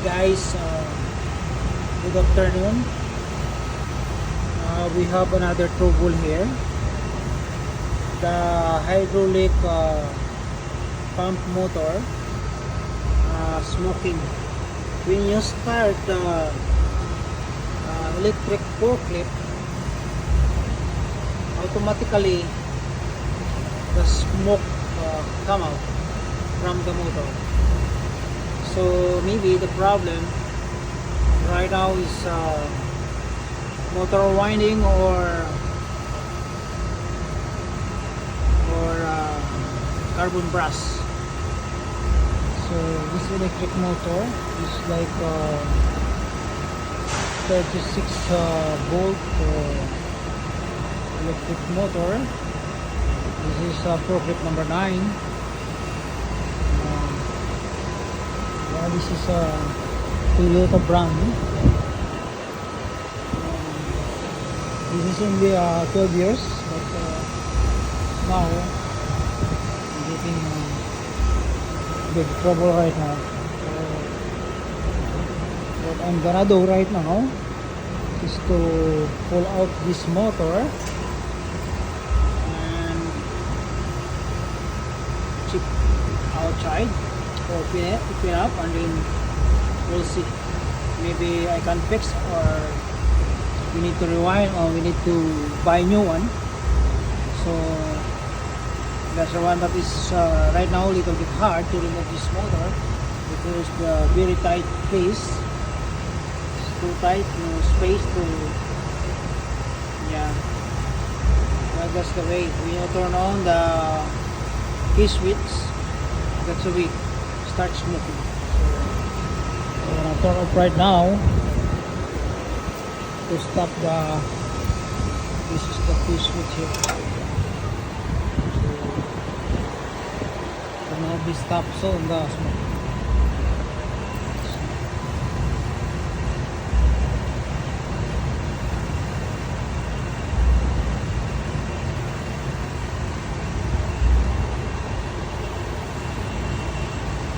Guys, good afternoon. We have another trouble here. The hydraulic pump motor smoking. When you start the electric forklift, automatically the smoke come out from the motor. So maybe the problem right now is motor winding or carbon brass. So this electric motor is like 36 volt electric motor. This is forklift number 9. This is a Toyota brand. This is only 12 years, but now I'm getting big trouble right now. So what I'm gonna do right now is to pull out this motor and chip outside. Open it up, and then we'll see. Maybe I can fix, or we need to rewind, or we need to buy new one. So that's the one that is right now a little bit hard to remove this motor because the very tight place. It's too tight, no space to, yeah. Well, that's the way. When you turn on the key switch, that's the way start smoking. So I'm gonna turn off right now to stop this is the key switch here. So now be stopped soon the smoke.